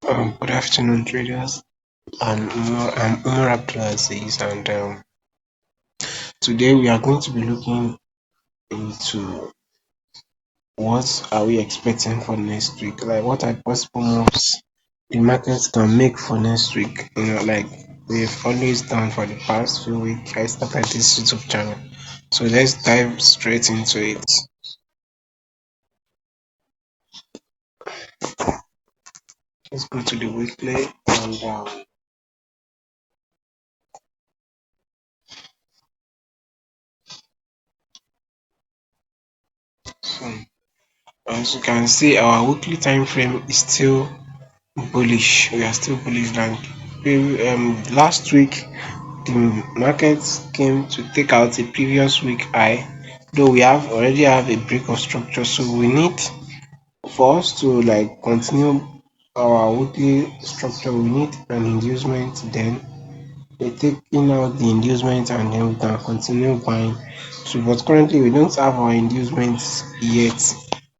Good afternoon, traders. I'm Umar Abdulaziz, and today we are going to be looking into what are we expecting for next week. Like, what are possible moves the markets can make for next week? Like we've always done for the past few weeks. I started this YouTube channel, so let's dive straight into it. Let's go to the weekly and so as you can see, our weekly time frame is still bullish. We are still bullish. Like last week, the markets came to take out a previous week high. Though we have already have a break of structure, so we need for us to like continue our weekly structure. We need an inducement. Then we taking out the inducement, and then we can continue buying. So, but currently we don't have our inducements yet.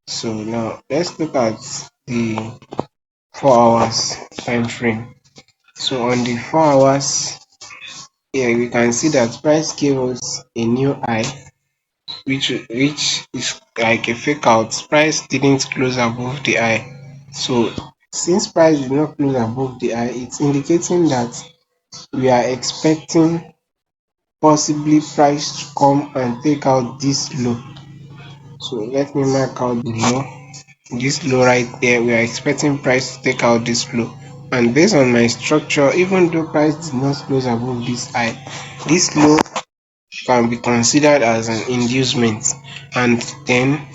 So now let's look at the 4 hours time frame. So on the 4 hours, here we can see that price gave us a new high, which is like a fake out. Price didn't close above the high. So since price did not close above the high, it's indicating that we are expecting possibly price to come and take out this low. So let me mark out the low. This low right there, we are expecting price to take out this low. And based on my structure, even though price did not close above this high, this low can be considered as an inducement. And then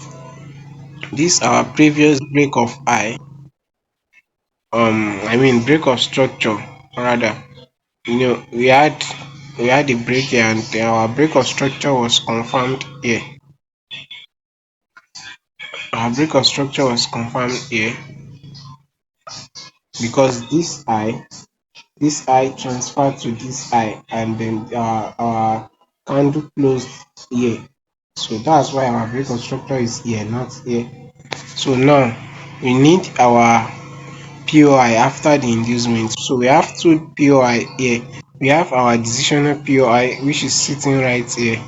this our previous break of high, break of structure rather. We had a break here, and our break of structure was confirmed here. Our break of structure was confirmed here because this eye transferred to this eye, and then our candle closed here. So that's why our break of structure is here, not here. So now we need our POI after the inducement. So we have two POI here. We have our decisional POI, which is sitting right here.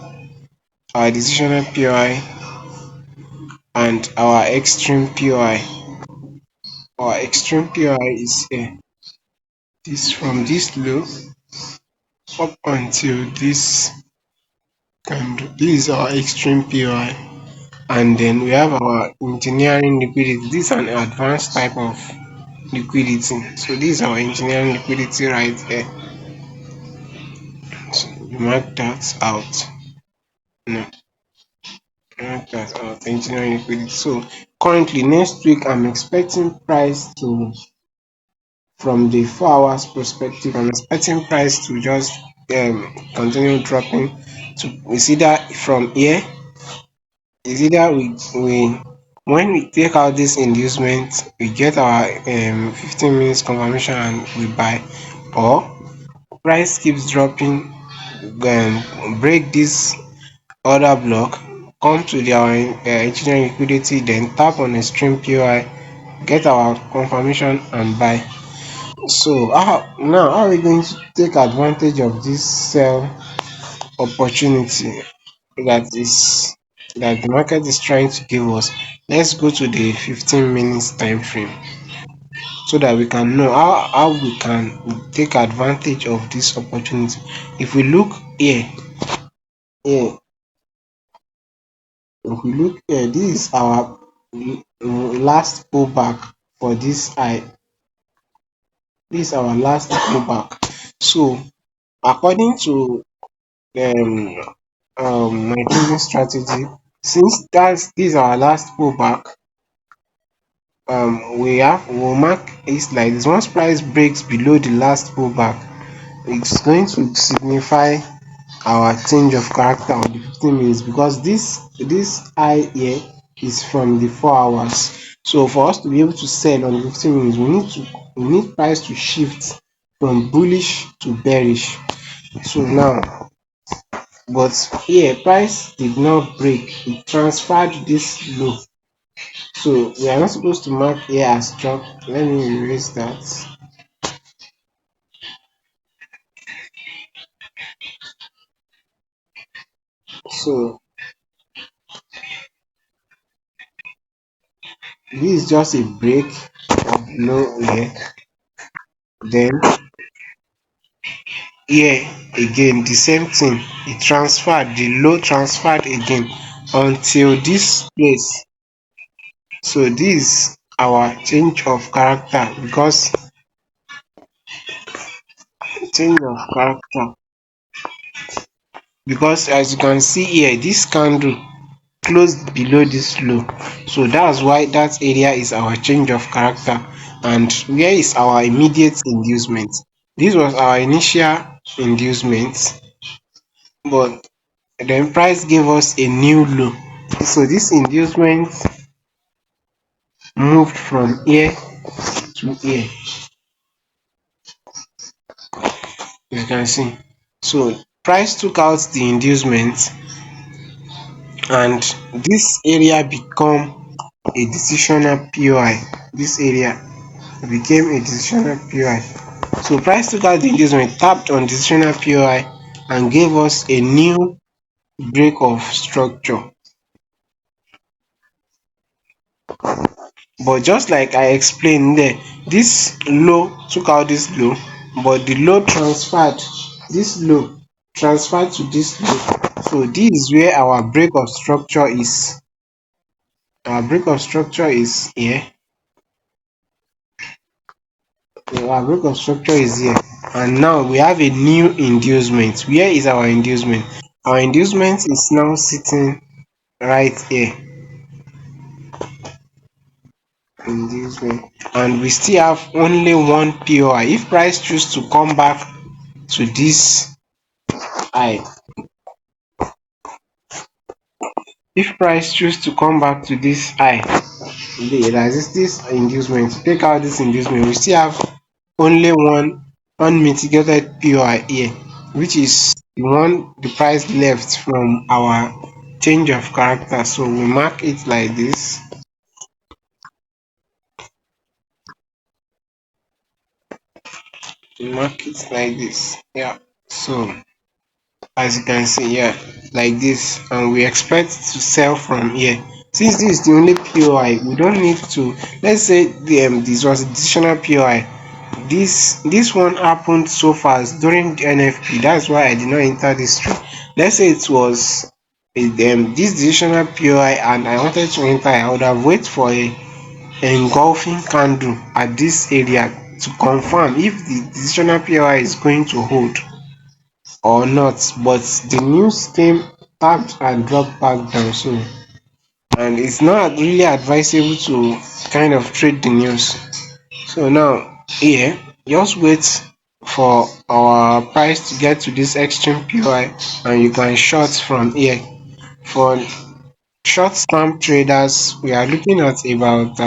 Our decisional POI and our extreme POI. Our extreme POI is here. This from this low up until this candle. This is our extreme POI. And then we have our engineering liquidity. This is an advanced type of liquidity. So this is our engineering liquidity right here. So we mark that out. No, mark that out. Engineering liquidity. So currently next week I'm expecting price to, from the 4 hours perspective, I'm expecting price to just continue dropping. To it's either from here, it's either we when we take out this inducement, we get our 15 minutes confirmation and we buy, or price keeps dropping, break this order block, come to the our engineering liquidity, then tap on extreme POI, get our confirmation and buy. So how are we going to take advantage of this sell opportunity that is that the market is trying to give us? Let's go to the 15 minutes time frame so that we can know how we can take advantage of this opportunity. If we look here, if we look here, this is our last pullback for this high. This is our last pullback. So according to um my trading strategy, since this is our last pullback, we'll mark it like this. Once price breaks below the last pullback, it's going to signify our change of character on the 15 minutes, because this high here is from the 4 hours. So for us to be able to sell on the 15 minutes, we need price to shift from bullish to bearish. So now, but here price did not break, it transferred this low. So we are not supposed to mark here as drop. Let me erase that. So this is just a break of low here. Then here again the same thing. It transferred, the low transferred again until this place. So this our change of character because change of character because as you can see here this candle closed below this low, so that's why that area is our change of character. And where is our immediate inducement? This was our initial inducement, but then price gave us a new low, so this inducement moved from here to here, you can see. So price took out the inducement and this area become a decisional POI. This area became a decisional POI. So price took out the inducement, tapped on decisional POI and gave us a new break of structure. But just like I explained there, this low took out this low, but the low transferred, this low transferred to this low. So this is where our break of structure is. Our break of structure is here. Our break of structure is here. And now we have a new inducement. Where is our inducement? Our inducement is now sitting right here. Inducement. And we still have only one POI. If price choose to come back to this high, if price choose to come back to this high, that is this inducement, take out this inducement, we still have only one unmitigated POI here, which is the one the price left from our change of character. So we mark it like this. We mark it like this. Yeah. So as you can see, yeah, like this, and we expect to sell from here. Since this is the only POI, we don't need to. Let's say this was additional POI. This one happened so fast during the NFP. That's why I did not enter this trade. Let's say it was this additional POI and I wanted to enter. I would have waited for a engulfing candle at this area to confirm if the additional POI is going to hold or not. But the news came, tapped and dropped back down. So and it's not really advisable to kind of trade the news. So now here, just wait for our price to get to this extreme POI and you can short from here. For short term traders, we are looking at about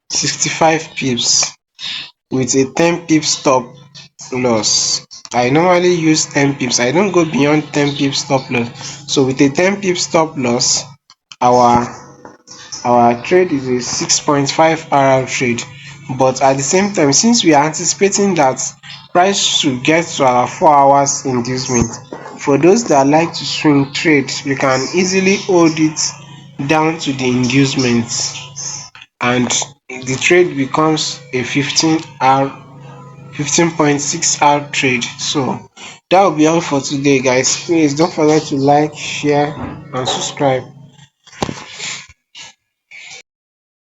65 pips with a 10 pip stop loss. I normally use 10 pips. I don't go beyond 10 pip stop loss. So with a 10 pip stop loss, our trade is a 6.5 RR trade. But at the same time, since we are anticipating that price should get to our 4 hours inducement, for those that like to swing trade, you can easily hold it down to the inducement and the trade becomes a 15.6 hour trade. So that will be all for today, guys. Please don't forget to like, share and subscribe.